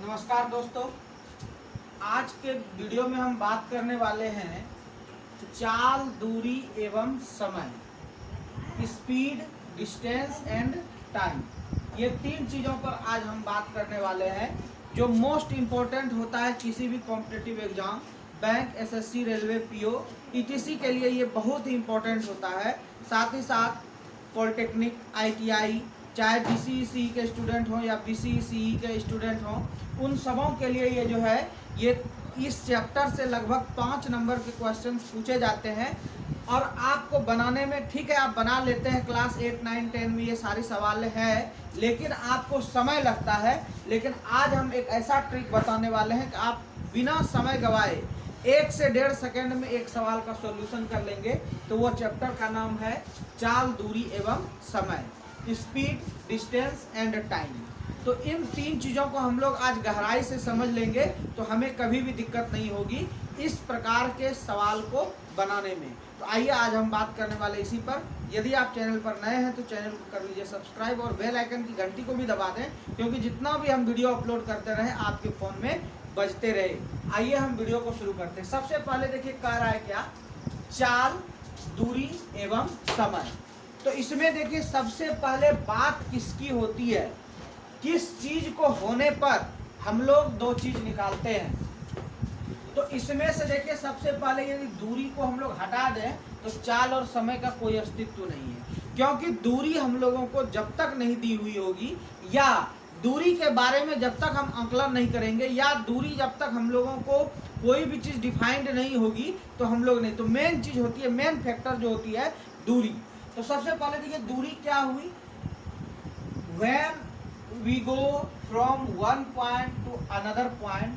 नमस्कार दोस्तों, आज के वीडियो में हम बात करने वाले हैं चाल, दूरी एवं समय, स्पीड, डिस्टेंस एंड टाइम। ये तीन चीज़ों पर आज हम बात करने वाले हैं जो मोस्ट इम्पोर्टेंट होता है किसी भी competitive exam, bank, SSC, railway, PO, etc के लिए ये बहुत ही इम्पोर्टेंट होता है। साथ ही साथ पॉलिटेक्निक, आईटीआई, चाहे डीसीई के स्टूडेंट हों या बीसीई के स्टूडेंट हों, उन सबों के लिए ये जो है ये इस चैप्टर से लगभग 5 नंबर के क्वेश्चंस पूछे जाते हैं। और आपको बनाने में, ठीक है आप बना लेते हैं, क्लास 8, 9, 10 में ये सारे सवाल है, लेकिन आपको समय लगता है। लेकिन आज हम एक ऐसा ट्रिक बताने वाले हैं कि आप बिना समय गवाए 1 से 1.5 सेकेंड में एक सवाल का सॉल्यूशन कर लेंगे। तो वो चैप्टर का नाम है चाल, दूरी एवं समय, स्पीड, डिस्टेंस एंड टाइम। तो इन तीन चीज़ों को हम लोग आज गहराई से समझ लेंगे तो हमें कभी भी दिक्कत नहीं होगी इस प्रकार के सवाल को बनाने में। तो आइए आज हम बात करने वाले इसी पर। यदि आप चैनल पर नए हैं तो चैनल को कर लीजिए सब्सक्राइब और बेल आइकन की घंटी को भी दबा दें, क्योंकि जितना भी हम वीडियो अपलोड करते रहे आपके फ़ोन में बजते रहे। आइए हम वीडियो को शुरू करते हैं। सबसे पहले देखिए कह रहा है क्या, चाल, दूरी एवं समय। तो इसमें देखिए सबसे पहले बात किसकी होती है, किस चीज को होने पर हम लोग दो चीज निकालते हैं। तो इसमें से देखिए सबसे पहले यदि दूरी को हम लोग हटा दें तो चाल और समय का कोई अस्तित्व नहीं है, क्योंकि दूरी हम लोगों को जब तक नहीं दी हुई होगी, या दूरी के बारे में जब तक हम आंकलन नहीं करेंगे, या दूरी जब तक हम लोगों को कोई भी चीज़ डिफाइंड नहीं होगी तो हम लोग नहीं। तो मेन चीज़ होती है, मेन फैक्टर जो होती है दूरी। तो सबसे पहले देखिए दूरी क्या हुई, when we go from one point to another point,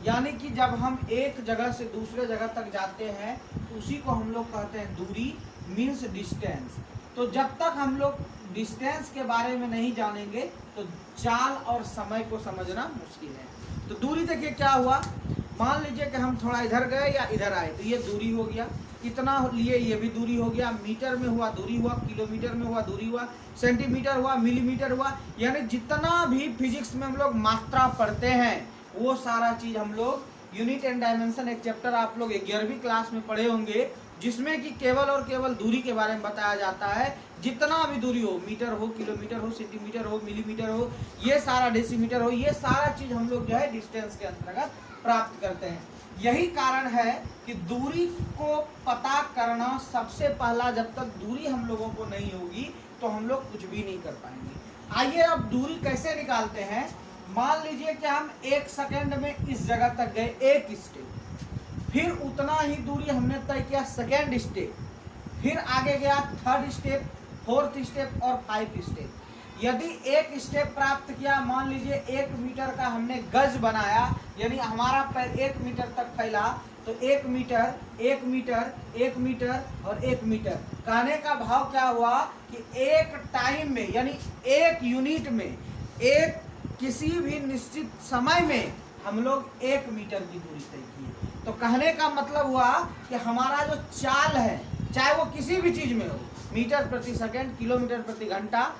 यानी कि जब हम एक जगह से दूसरे जगह तक जाते हैं तो उसी को हम लोग कहते हैं दूरी, मीन्स डिस्टेंस। तो जब तक हम लोग डिस्टेंस के बारे में नहीं जानेंगे तो चाल और समय को समझना मुश्किल है। तो दूरी देखिए क्या हुआ, मान लीजिए कि हम थोड़ा इधर गए या इधर आए तो ये दूरी हो गया, इतना लिए ये भी दूरी हो गया, मीटर में हुआ दूरी हुआ, किलोमीटर में हुआ दूरी हुआ, सेंटीमीटर हुआ, मिलीमीटर हुआ। यानी जितना भी फिजिक्स में हम लोग मात्रा पढ़ते हैं वो सारा चीज़ हम लोग यूनिट एंड डायमेंशन, एक चैप्टर आप लोग 11वीं क्लास में पढ़े होंगे, जिसमें कि केवल और केवल दूरी के बारे में बताया जाता है। जितना भी दूरी हो, मीटर हो, किलोमीटर हो, सेंटीमीटर हो, मिलीमीटर हो, ये सारा, डेसीमीटर हो, ये सारा चीज़ हम लोग जो है डिस्टेंस के अंतर्गत प्राप्त करते हैं। यही कारण है कि दूरी को पता करना सबसे पहला, जब तक दूरी हम लोगों को नहीं होगी तो हम लोग कुछ भी नहीं कर पाएंगे। आइए अब दूरी कैसे निकालते हैं। मान लीजिए कि हम 1 सेकेंड में इस जगह तक गए, एक स्टेप, फिर उतना ही दूरी हमने तय किया सेकेंड स्टेप, फिर आगे गया थर्ड स्टेप, फोर्थ स्टेप और 5 स्टेप। यदि एक स्टेप प्राप्त किया, मान लीजिए 1 मीटर का हमने गज बनाया, यानी हमारा पैर 1 मीटर तक फैला, तो 1 मीटर, 1 मीटर, 1 मीटर और 1 मीटर। कहने का भाव क्या हुआ कि एक टाइम में, यानी एक यूनिट में, एक किसी भी निश्चित समय में हम लोग 1 मीटर की दूरी तय की। तो कहने का मतलब हुआ कि हमारा जो चाल है, चाहे वो किसी भी चीज़ में हो, मीटर प्रति सेकेंड, किलोमीटर प्रति घंटा,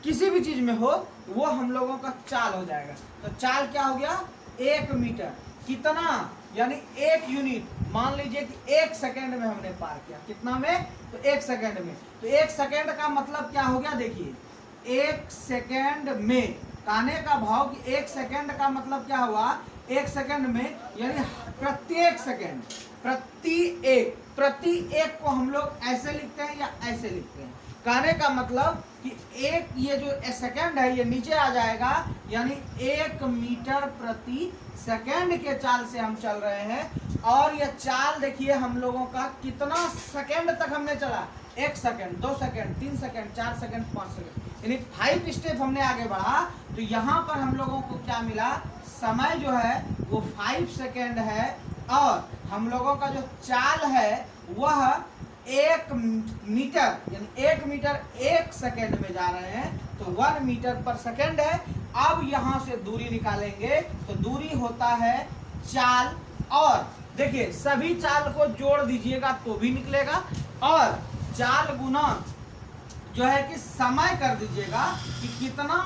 किसी भी चीज़ में हो, वो हम लोगों का चाल हो जाएगा। तो चाल क्या हो गया, 1 मीटर। कितना, यानी 1 यूनिट। मान लीजिए कि 1 सेकेंड में हमने पार किया, कितना में, तो 1 सेकेंड में। तो 1 सेकेंड का मतलब क्या हो गया, देखिए 1 सेकेंड में, कहने का भाव कि 1 सेकेंड का मतलब क्या हुआ, 1 सेकेंड में, यानी प्रत्येक सेकेंड, प्रति एक को हम लोग ऐसे लिखते हैं या ऐसे लिखते हैं। कहने का मतलब कि एक, ये जो सेकंड है ये नीचे आ जाएगा, यानी 1 मीटर प्रति सेकंड के चाल से हम चल रहे हैं। और ये चाल देखिए हम लोगों का कितना सेकंड तक हमने चला, 1 second, 2 second, 3 second, 4 second, 5 second, यानी 5 स्टेप हमने आगे बढ़ा। तो यहाँ पर हम लोगों को क्या मिला, समय जो है वो 5 सेकंड है, और हम लोगों का जो चाल है वह 1 मीटर, यानी 1 मीटर 1 सेकेंड में जा रहे हैं, तो 1 मीटर पर सेकेंड है। अब यहाँ से दूरी निकालेंगे तो दूरी होता है चाल, और देखिए सभी चाल को जोड़ दीजिएगा तो भी निकलेगा, और चाल गुना जो है कि समय कर दीजिएगा कि कितना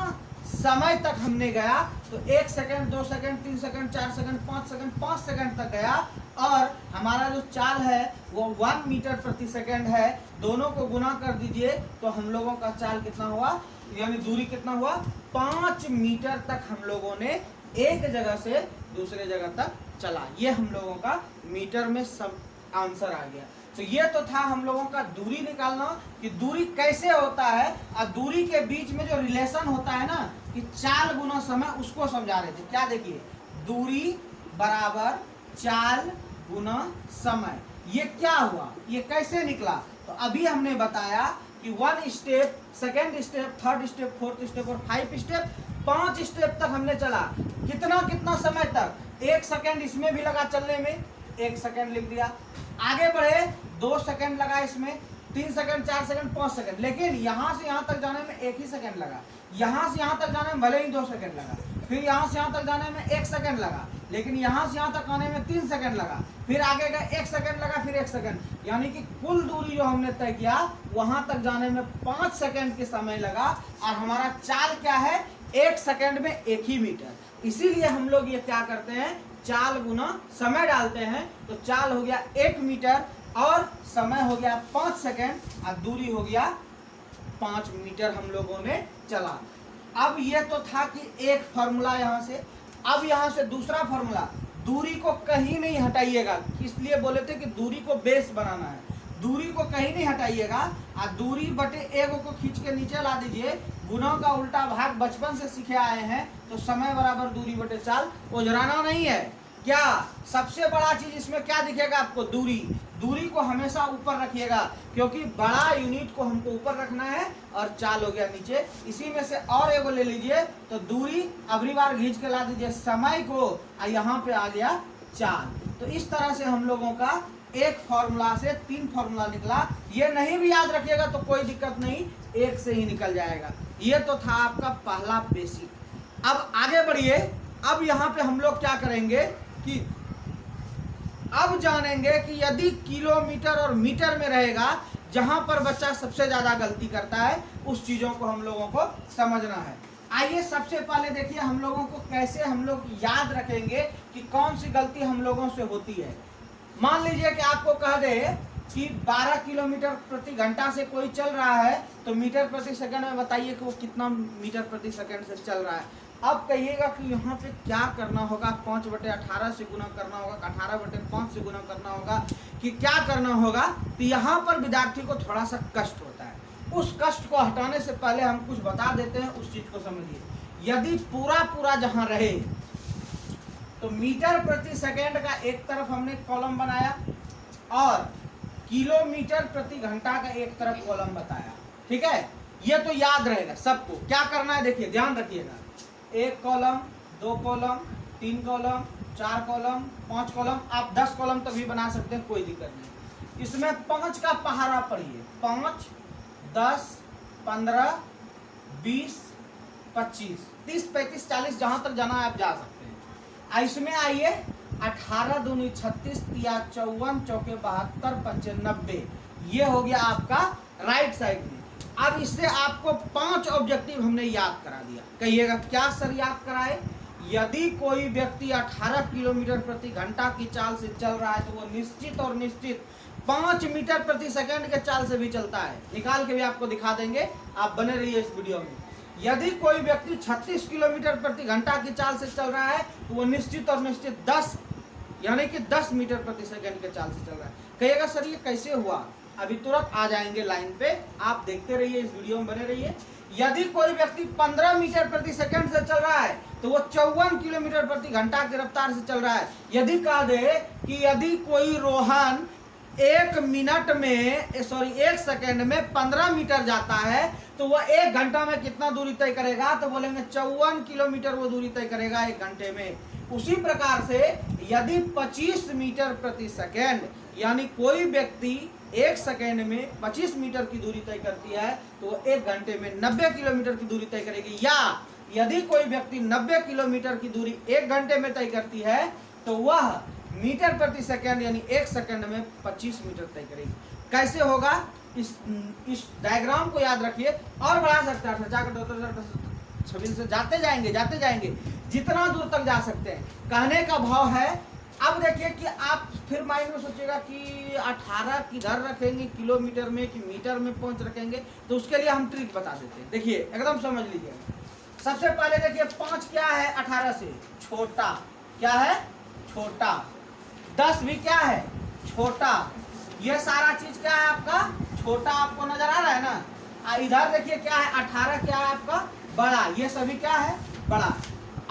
समय तक हमने गया तो 1 second, 2 second, 3 second, 4 second, 5 second, 5 second तक गया। और हमारा जो चाल है वो 1 मीटर प्रति सेकंड है। दोनों को गुना कर दीजिए तो हम लोगों का चाल कितना हुआ, यानी दूरी कितना हुआ, 5 मीटर तक हम लोगों ने एक जगह से दूसरे जगह तक चला। ये हम लोगों का मीटर में सब आंसर आ गया। तो ये तो था हम लोगों का दूरी निकालना कि दूरी कैसे होता है, और दूरी के बीच में जो रिलेशन होता है ना कि चाल गुना समय, उसको समझा रहे थे। क्या देखिए, दूरी बराबर चाल गुना समय। ये क्या हुआ, ये कैसे निकला, तो अभी हमने बताया कि 1 step, 2nd step, 3rd step, 4th step और 5 स्टेप, 5 स्टेप तक हमने चला। कितना कितना समय तक, 1 सेकंड इसमें भी लगा चलने में, 1 सेकंड लिख दिया। आगे बढ़े 2 सेकंड लगा इसमें, 3 सेकंड, 4 सेकंड, 5 सेकंड, लेकिन यहाँ से यहाँ तक जाने में 1 ही सेकंड लगा। यहाँ से यहाँ तक जाने में भले ही 2 सेकंड लगा, फिर यहाँ से यहाँ तक जाने में 1 सेकंड लगा, लेकिन यहाँ से यहाँ तक आने में 3 सेकंड लगा, फिर आगे गए 1 सेकंड लगा, फिर 1 सेकंड, यानी कि कुल दूरी जो हमने तय किया वहाँ तक जाने में 5 सेकंड के समय लगा। और हमारा चाल क्या है, 1 सेकंड में 1 ही मीटर। इसीलिए हम लोग ये क्या करते हैं, चाल गुना समय डालते हैं, तो चाल हो गया 1 मीटर और समय हो गया 5 सेकंड और दूरी हो गया 5 मीटर हम लोगों ने चला। अब ये तो था कि एक फॉर्मूला यहाँ से। अब यहाँ से दूसरा फॉर्मूला, दूरी को कहीं नहीं हटाइएगा, इसलिए बोले थे कि दूरी को बेस बनाना है। दूरी को कहीं नहीं हटाइएगा और दूरी बटे एगो को खींच के नीचे ला दीजिए। गुणों का उल्टा भाग बचपन से सीखे आए हैं, तो समय बराबर दूरी बटे चाल, ओझराना नहीं है। क्या सबसे बड़ा चीज इसमें क्या दिखेगा आपको, दूरी। दूरी को हमेशा ऊपर रखिएगा, क्योंकि बड़ा यूनिट को हमको ऊपर रखना है और चाल हो गया नीचे। इसी में से और एगो ले लीजिए, तो दूरी अगली बार खींच के ला दीजिए समय को, और यहाँ पे आ गया चाल। तो इस तरह से हम लोगों का एक फॉर्मूला से 3 फॉर्मूला निकला। ये नहीं भी याद रखिएगा तो कोई दिक्कत नहीं, एक से ही निकल जाएगा। ये तो था आपका पहला बेसिक। अब आगे बढ़िए। अब यहाँ पे हम लोग क्या करेंगे कि अब जानेंगे कि यदि किलोमीटर और मीटर में रहेगा, जहां पर बच्चा सबसे ज्यादा गलती करता है, उस चीजों को हम लोगों को समझना है। आइए सबसे पहले देखिए हम लोगों को कैसे हम लोग याद रखेंगे कि कौन सी गलती हम लोगों से होती है। मान लीजिए कि आपको कह दे कि 12 किलोमीटर प्रति घंटा से कोई चल रहा है, तो मीटर प्रति सेकंड में बताइए कि वो कितना मीटर प्रति सेकंड से चल रहा है। अब कहिएगा कि यहाँ पे क्या करना होगा, 5/18 से गुना करना होगा, 18/5 से गुना करना होगा, कि क्या करना होगा। तो यहाँ पर विद्यार्थी को थोड़ा सा कष्ट होता है। उस कष्ट को हटाने से पहले हम कुछ बता देते हैं, उस चीज को समझिए। यदि पूरा जहाँ रहे तो मीटर प्रति सेकंड का एक तरफ हमने कॉलम बनाया और किलोमीटर प्रति घंटा का एक तरफ कॉलम बताया, ठीक है। ये तो याद रहेगा सबको। क्या करना है देखिए, ध्यान रखिएगा। 1 column, 2 column, 3 column, 4 column, 5 column, आप 10 कॉलम तक भी बना सकते हैं, कोई दिक्कत नहीं। इसमें 5 का पहाड़ा पढ़िए, 5, 10, 15, 20, 25, 30, 35, 40 जहां तक जाना है आप जा सकते हैं। इसमें आइए 18 दूनी 36, 3 54, 4 72, 5 90, ये हो गया आपका राइट साइड में। अब इससे आपको 5 ऑब्जेक्टिव हमने याद करा दिया। कहिएगा क्या सर याद कराए। यदि कोई व्यक्ति 18 किलोमीटर प्रति घंटा की चाल से चल रहा है, तो वो निश्चित और निश्चित 5 मीटर प्रति सेकंड के चाल से भी चलता है। निकाल के भी आपको दिखा देंगे, आप बने रहिए इस वीडियो में। यदि कोई व्यक्ति 36 किलोमीटर प्रति घंटा की चाल से चल रहा है, तो वो निश्चित और निश्चित 10 यानी कि 10 मीटर प्रति सेकंड के चाल से चल रहा है। कहिएगा सर ये कैसे हुआ, अभी तुरंत आ जाएंगे लाइन पे, आप देखते रहिए, इस वीडियो में बने रहिए। यदि कोई व्यक्ति 15 मीटर प्रति सेकंड से चल रहा है, तो वो 54 किलोमीटर प्रति घंटा की रफ्तार से चल रहा है। यदि कह दे कि यदि कोई रोहन 1 सेकंड में 15 मीटर जाता है, तो वह 1 घंटा में कितना दूरी तय करेगा, तो बोलेंगे 54 किलोमीटर वो दूरी तय करेगा 1 घंटे में। उसी प्रकार से यदि 25 मीटर प्रति सेकंड यानी कोई व्यक्ति 1 सेकंड में 25 मीटर की दूरी तय करती है, तो वो 1 घंटे में 90 किलोमीटर की दूरी तय करेगी। या यदि कोई व्यक्ति 90 किलोमीटर की दूरी 1 घंटे में तय करती है, तो वह मीटर प्रति सेकंड यानी 1 सेकंड में 25 मीटर तय करेगी। कैसे होगा, इस डायग्राम को याद रखिए। और बढ़ा सकते हैं, छबील से जाते जाएंगे जितना दूर तक जा सकते हैं। कहने का भाव है, अब देखिए कि आप फिर माइंड में सोचिएगा कि 18 किधर रखेंगे, किलोमीटर में कि मीटर में पहुंच रखेंगे, तो उसके लिए हम ट्रिक बता देते हैं। देखिए एकदम समझ लीजिएगा। सबसे पहले देखिए 5 क्या है 18 से छोटा, क्या है छोटा। 10 भी क्या है छोटा। ये सारा चीज क्या है आपका छोटा, आपको नजर आ रहा है ना। इधर देखिए क्या है 18 क्या है आपका बड़ा, ये सभी क्या है बड़ा।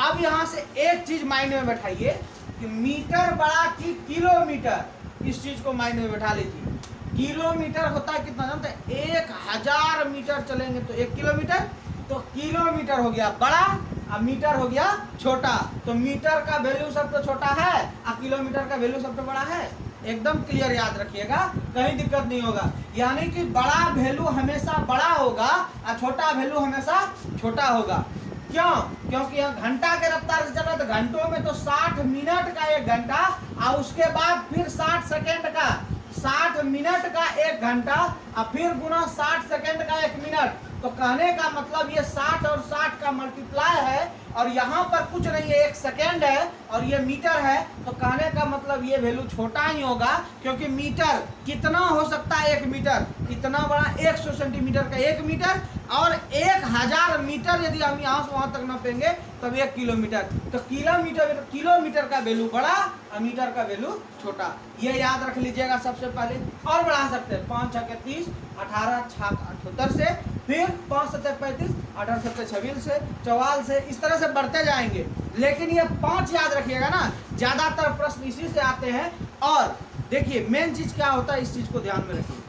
अब यहाँ से एक चीज माइंड में बैठाइए कि मीटर बड़ा कि किलोमीटर, इस चीज को माइंड में बैठा लीजिए। किलोमीटर होता है कितना जानते हैं, 1000 मीटर चलेंगे तो 1 किलोमीटर, तो किलोमीटर हो गया बड़ा और मीटर हो गया छोटा। तो मीटर का वैल्यू सब तो छोटा है और किलोमीटर का वैल्यू सब तो बड़ा है। एकदम क्लियर याद रखिएगा, कहीं दिक्कत नहीं होगा। यानी कि बड़ा वैल्यू हमेशा बड़ा होगा और छोटा वैल्यू हमेशा छोटा होगा। क्यों? क्योंकि यह घंटा के रफ्तार से चल रहा है, तो घंटों में तो 60 मिनट का 1 घंटा और उसके बाद फिर 60 सेकेंड का, 60 मिनट का 1 घंटा और फिर गुना 60 सेकेंड का 1 मिनट। तो कहने का मतलब ये 60 और 60 का मल्टीप्लाई है और यहाँ पर कुछ नहीं है, 1 सेकेंड है और ये मीटर है। तो कहने का मतलब ये वैल्यू छोटा ही होगा, क्योंकि मीटर कितना हो सकता है 1 मीटर, इतना बड़ा 100 सेंटीमीटर का 1 मीटर और 1000 मीटर यदि हम यहाँ से वहाँ तक नापेंगे तब 1 किलोमीटर। तो किलोमीटर का वैल्यू बड़ा और मीटर का वैल्यू छोटा, ये याद रख लीजिएगा सबसे पहले। और बढ़ा सकते हैं 5 छक्के 30, 18 छक्के 78 से, फिर 5 सत्ते 35, 18 सत्ते 26 से, 44 से, इस तरह से बढ़ते जाएंगे। लेकिन ये 5 याद रखिएगा ना, ज्यादातर प्रश्न इसी से आते हैं। और देखिए मेन चीज क्या होता है, इस चीज को ध्यान में रखिए।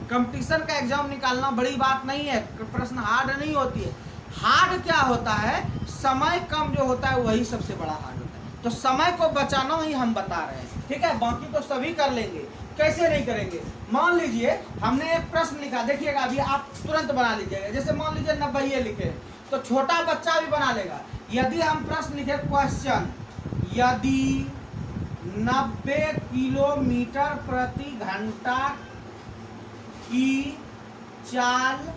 कंपटीशन का एग्जाम निकालना बड़ी बात नहीं है, प्रश्न हार्ड नहीं होती है। हार्ड क्या होता है, समय कम जो होता है वही सबसे बड़ा हार्ड होता है। तो समय को बचाना ही हम बता रहे हैं, ठीक है। बाकी तो सभी कर लेंगे, कैसे नहीं करेंगे। मान लीजिए हमने एक प्रश्न लिखा, देखिएगा अभी आप तुरंत बना लीजिएगा। जैसे मान लीजिए 90 लिखे तो छोटा बच्चा भी बना लेगा। यदि हम प्रश्न लिखे क्वेश्चन, यदि 90 किलोमीटर प्रति घंटा की चाल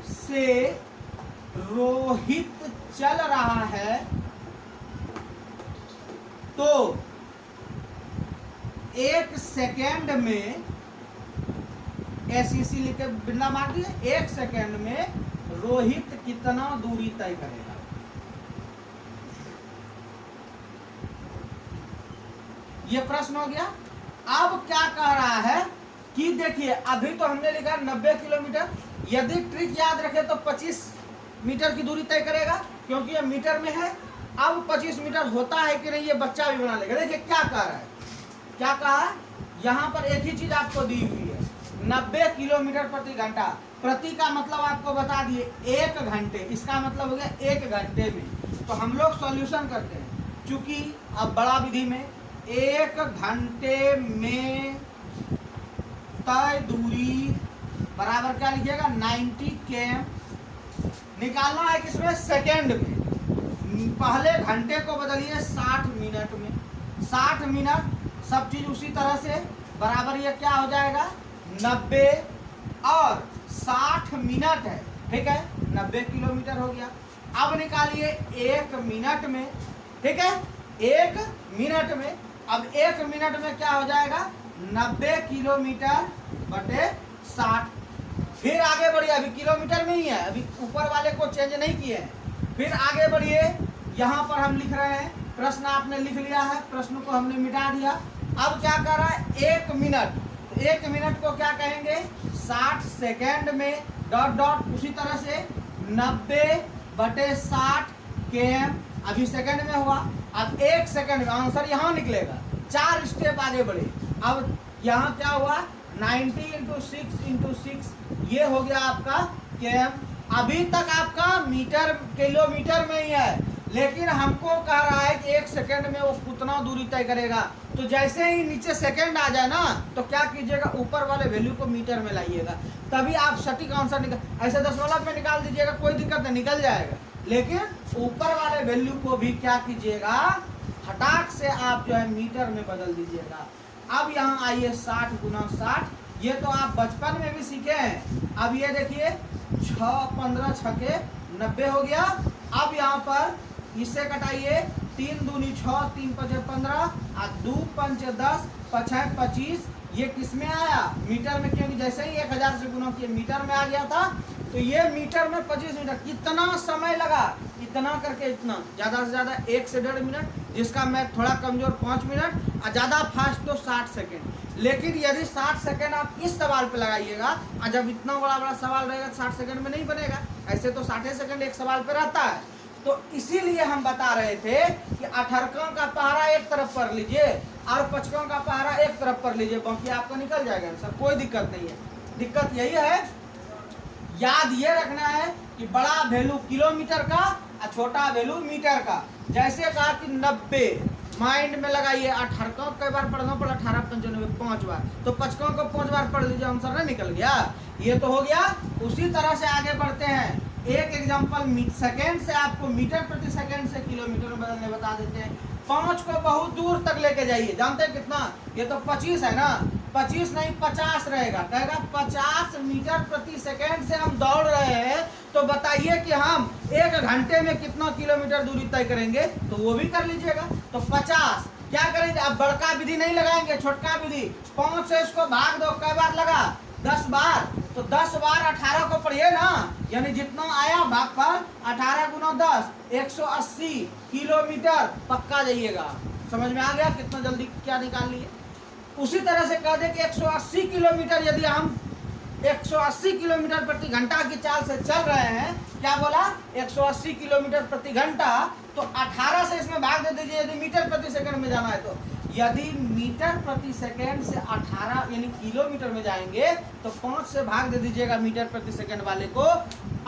से रोहित चल रहा है तो 1 सेकेंड में, SEC लिखे बिना मार दिए, 1 सेकेंड में रोहित कितना दूरी तय करेगा। ये प्रश्न हो गया। अब क्या कह रहा है कि देखिए अभी तो हमने लिखा 90 किलोमीटर, यदि ट्रिक याद रखे तो 25 मीटर की दूरी तय करेगा, क्योंकि ये मीटर में है। अब 25 मीटर होता है कि नहीं ये बच्चा भी बना लेगा। देखिए क्या कह रहा है, क्या कहा, यहाँ पर एक ही चीज आपको दी हुई है, 90 किलोमीटर प्रति घंटा। प्रति का मतलब आपको बता दिए 1 घंटे, इसका मतलब हो गया 1 घंटे में। तो हम लोग सॉल्यूशन करते हैं, चूंकि अब बड़ा विधि में 1 घंटे में तय दूरी बराबर क्या लिखिएगा 90 km। निकालना है किसमें, सेकेंड में। पहले घंटे को बदलिए 60 मिनट में, 60 मिनट सब चीज उसी तरह से बराबर, ये क्या हो जाएगा 90 और 60 मिनट है, ठीक है, 90 किलोमीटर हो गया। अब निकालिए 1 मिनट में, ठीक है, 1 मिनट में। अब 1 मिनट में क्या हो जाएगा 90 किलोमीटर बटे 60। फिर आगे बढ़िए, अभी किलोमीटर में ही है, अभी ऊपर वाले को चेंज नहीं किए हैं। फिर आगे बढ़िए, यहाँ पर हम लिख रहे हैं, प्रश्न आपने लिख लिया है, प्रश्न को हमने मिटा दिया। अब क्या कर रहा है 1 मिनट, 1 मिनट को क्या कहेंगे 60 सेकेंड में, डॉट डॉट उसी तरह से 90 बटे 60 km, अभी सेकेंड में हुआ। अब 1 सेकेंड में आंसर यहाँ निकलेगा। 4 स्टेप आगे बढ़े। अब यहाँ क्या हुआ 90 × 6 × 6, ये हो गया आपका km। अभी तक आपका मीटर किलोमीटर में ही है, लेकिन हमको कह रहा है कि 1 सेकेंड में वो कितना दूरी तय करेगा। तो जैसे ही नीचे सेकेंड आ जाए ना, तो क्या कीजिएगा ऊपर वाले वैल्यू को मीटर में लाइएगा, तभी आप सटीक आंसर निकल। ऐसे दशमलव में निकाल दीजिएगा, कोई दिक्कत नहीं, निकल जाएगा। लेकिन ऊपर वाले वैल्यू को भी क्या कीजिएगा, फटाक से आप जो है मीटर में बदल दीजिएगा। अब यहाँ आइए 60 × 60, ये तो आप बचपन में भी सीखे हैं। अब ये देखिए 6 15 छक्के 90 हो गया अब यहाँ पर इससे कटाइए, 3 दूनी 6, 3 पचे 15, और 2 पंचे 10, 5 25। ये किस में आया? मीटर में, क्योंकि जैसे ही 1000 से गुना किए मीटर में आ गया था, तो ये मीटर में 25 मीटर। कितना समय लगा? इतना करके इतना, ज़्यादा से ज़्यादा 1 से 1.5 मिनट, जिसका मैं थोड़ा कमज़ोर 5 मिनट, और ज़्यादा फास्ट तो 60 सेकेंड। लेकिन यदि 60 सेकेंड आप इस सवाल पे लगाइएगा, और जब इतना बड़ा सवाल रहेगा 60 सेकेंड में नहीं बनेगा। ऐसे तो 60 सेकेंड एक सवाल पे रहता है। तो इसीलिए हम बता रहे थे कि 18 का पहाड़ा एक तरफ पढ़ लीजिए और 55 का पहाड़ा एक तरफ पढ़ लीजिए, बाकी आपका निकल जाएगा आंसर, कोई दिक्कत नहीं है। दिक्कत यही है, याद ये रखना है कि बड़ा वैल्यू किलोमीटर का और छोटा वैल्यू मीटर का। जैसे कहा कि 90, माइंड में लगाइए। 18 कई बार पढ़ना पड़ा? 18 95 5 बार, तो 55 को 5 बार पढ़ लीजिए, आंसर नहीं निकल गया? ये तो हो गया। उसी तरह से आगे बढ़ते हैं। एक एग्जांपल सेकंड से आपको मीटर प्रति सेकंड से किलोमीटर में बदलने बता देते हैं। 5 को बहुत दूर तक लेके जाइए। जानते हैं कितना? ये तो 25 है ना, 25 नहीं 50 रहेगा। कहेगा 50 मीटर प्रति सेकंड से हम दौड़ रहे हैं, तो बताइए कि हम 1 घंटे में कितना किलोमीटर दूरी तय करेंगे? तो वो भी कर लीजिएगा। तो 50 क्या करेंगे? अब बड़का विधि नहीं लगाएंगे, छोटका विधि। 5 से इसको भाग दो, कई बार लगा? 10 बार। तो 10 बार 18 को पढ़िए ना, यानी जितना आया भाग पर 18 गुना 10, 180 किलोमीटर पक्का जाइएगा। समझ में आ गया कितना जल्दी क्या निकाल लिए? उसी तरह से कह दे कि 180 किलोमीटर, यदि हम 180 किलोमीटर प्रति घंटा की चाल से चल रहे हैं, क्या बोला? 180 किलोमीटर प्रति घंटा, तो 18 से इसमें भाग दे दीजिए यदि मीटर प्रति सेकंड में जाना है तो। यदि मीटर प्रति सेकंड से 18 यानी किलोमीटर में जाएंगे, तो 5 से भाग दे दीजिएगा मीटर प्रति सेकंड वाले को।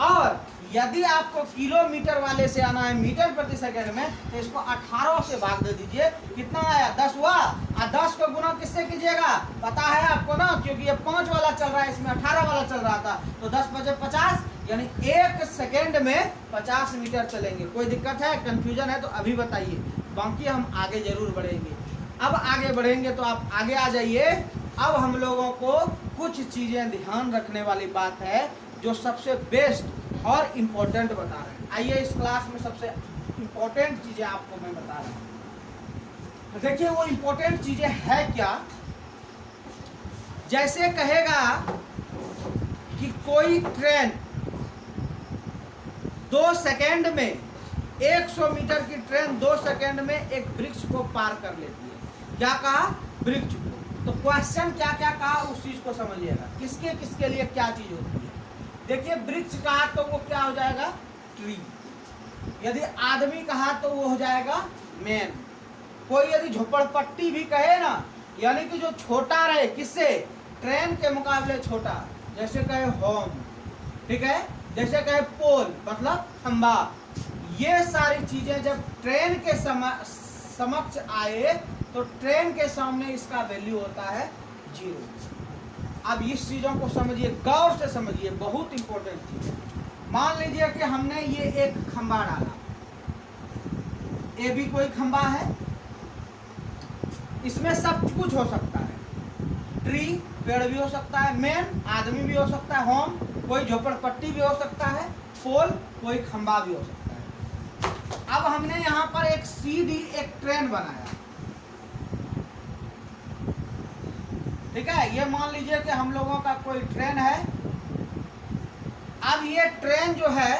और यदि आपको किलोमीटर वाले से आना है मीटर प्रति सेकंड में, तो इसको 18 से भाग दे दीजिए। कितना आया? 10 हुआ। और 10 को गुना किससे कीजिएगा? पता है आपको ना, क्योंकि ये 5 वाला चल रहा है, इसमें 18 वाला चल रहा था। तो 10 × 5 = 50, यानी 1 सेकेंड में 50 मीटर चलेंगे। कोई दिक्कत है, कंफ्यूजन है तो अभी बताइए, बाकी हम आगे जरूर बढ़ेंगे। अब आगे बढ़ेंगे तो आप आगे आ जाइए। अब हम लोगों को कुछ चीज़ें ध्यान रखने वाली बात है, जो सबसे बेस्ट और इम्पोर्टेंट बता रहे हैं। आइए, इस क्लास में सबसे इम्पोर्टेंट चीज़ें आपको मैं बता रहा हूँ। देखिए वो इम्पोर्टेंट चीज़ें है क्या। जैसे कहेगा कि कोई ट्रेन 2 सेकेंड में, 100 मीटर की ट्रेन 2 सेकेंड में एक वृक्ष को पार कर लेती है। क्या कहा? वृक्ष को। तो क्वेश्चन क्या क्या कहा उस चीज को समझिएगा, किसके किसके लिए क्या चीज होती है। देखिए वृक्ष कहा तो वो क्या हो जाएगा? ट्री। यदि आदमी कहा तो वो हो जाएगा मैन। कोई यदि झोपड़पट्टी भी कहे ना, यानी कि जो छोटा रहे, किससे? ट्रेन के मुकाबले छोटा। जैसे कहे होम, ठीक है, जैसे कहे पोल मतलब खंबा। ये सारी चीजें जब ट्रेन के समक्ष आए, तो ट्रेन के सामने इसका वैल्यू होता है 0। अब इस चीज़ों को समझिए, गौर से समझिए, बहुत इंपॉर्टेंट चीज़ है। मान लीजिए कि हमने ये एक खंबा डाला, ये भी कोई खंबा है, इसमें सब कुछ हो सकता है। ट्री पेड़ भी हो सकता है, मैन आदमी भी हो सकता है, होम कोई झोपड़पट्टी भी हो सकता है, पोल कोई खंबा भी हो सकता है। अब हमने यहाँ पर एक सीधी एक ट्रेन बनाया, ठीक है। ये मान लीजिए कि हम लोगों का कोई ट्रेन है। अब ये ट्रेन जो है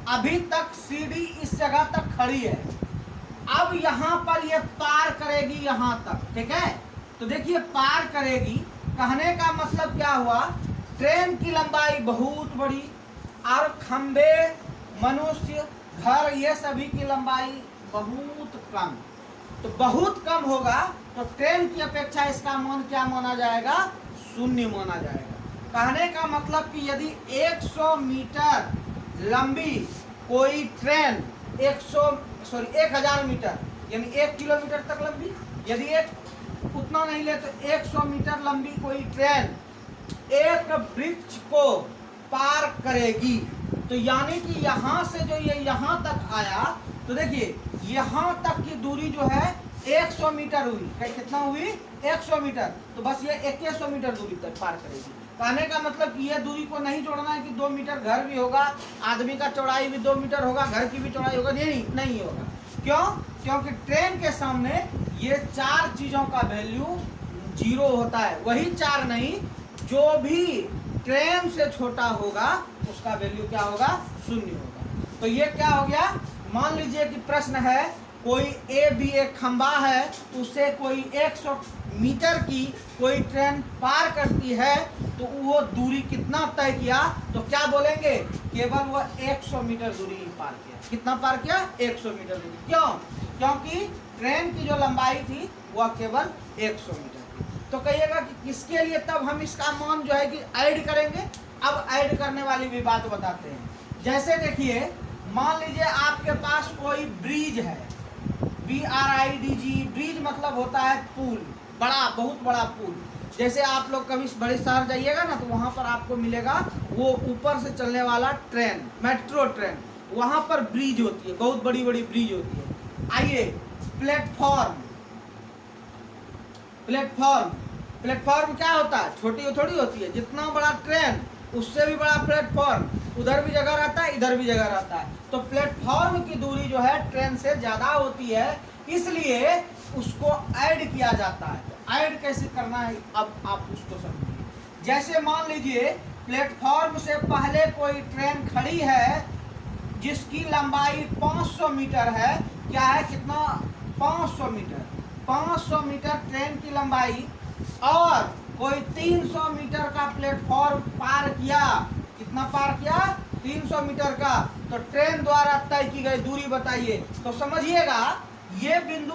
अभी तक सीढ़ी इस जगह तक खड़ी है। अब यहाँ पर ये पार करेगी यहाँ तक, ठीक है। तो देखिए पार करेगी, कहने का मतलब क्या हुआ? ट्रेन की लंबाई बहुत बड़ी और खंबे, मनुष्य, घर, ये सभी की लंबाई बहुत कम। तो बहुत कम होगा तो ट्रेन की अपेक्षा इसका मान क्या माना जाएगा? 0 माना जाएगा। कहने का मतलब कि यदि 100 मीटर लंबी कोई ट्रेन 1000 मीटर यानी 1 किलोमीटर तक लंबी, यदि एक उतना नहीं ले तो 100 मीटर लंबी कोई ट्रेन एक वृक्ष को पार करेगी, तो यानी कि यहाँ से जो ये यहाँ तक आया, तो देखिए यहाँ तक की दूरी जो है 100 मीटर हुई। कितना हुई? 100 मीटर। तो बस ये 100 मीटर दूरी तक पार करेगी। कहने का मतलब कि ये दूरी को नहीं जोड़ना है कि 2 मीटर घर भी होगा, आदमी का चौड़ाई भी 2 मीटर होगा, घर की भी चौड़ाई होगा, नहीं होगा। क्यों? क्योंकि ट्रेन के सामने ये 4 चीजों का वैल्यू 0 होता है। वही 4 नहीं, जो भी ट्रेन से छोटा होगा उसका वैल्यू क्या होगा? 0 होगा। तो ये क्या हो गया? मान लीजिए कि प्रश्न है, कोई ए बी एक खंबा है, उससे कोई 100 मीटर की कोई ट्रेन पार करती है, तो वो दूरी कितना तय किया? तो क्या बोलेंगे? केवल वो 100 मीटर दूरी ही पार किया। कितना पार किया? 100 मीटर दूरी। क्यों? क्योंकि ट्रेन की जो लंबाई थी वह केवल 100 मीटर थी। तो कहिएगा कि किसके लिए तब हम इसका मान जो है कि ऐड करेंगे। अब ऐड करने वाली भी बात बताते हैं। जैसे देखिए, मान लीजिए आपके पास कोई ब्रिज है, BRIDG, ब्रिज मतलब होता है पुल, बड़ा, बहुत बड़ा पुल। जैसे आप लोग कभी बड़े शहर जाइएगा ना, तो वहाँ पर आपको मिलेगा वो ऊपर से चलने वाला ट्रेन, मेट्रो ट्रेन, वहाँ पर ब्रिज होती है, बहुत बड़ी बड़ी ब्रिज होती है। आइए, प्लेटफॉर्म। प्लेटफॉर्म प्लेटफॉर्म क्या होता है? छोटी थोड़ी होती है, जितना बड़ा ट्रेन उससे भी बड़ा प्लेटफॉर्म, उधर भी जगह रहता है, इधर भी जगह रहता है। तो प्लेटफॉर्म की दूरी जो है ट्रेन से ज़्यादा होती है, इसलिए उसको ऐड किया जाता है। तो ऐड कैसे करना है, अब आप उसको समझिए। जैसे मान लीजिए प्लेटफॉर्म से पहले कोई ट्रेन खड़ी है जिसकी लंबाई 500 मीटर है। क्या है? कितना? 500 मीटर। 500 मीटर ट्रेन की लंबाई, और कोई 300 मीटर का प्लेटफॉर्म पार किया। कितना पार किया? 300 मीटर का। तो ट्रेन द्वारा तय की गई दूरी बताइए। तो समझिएगा, ये बिंदु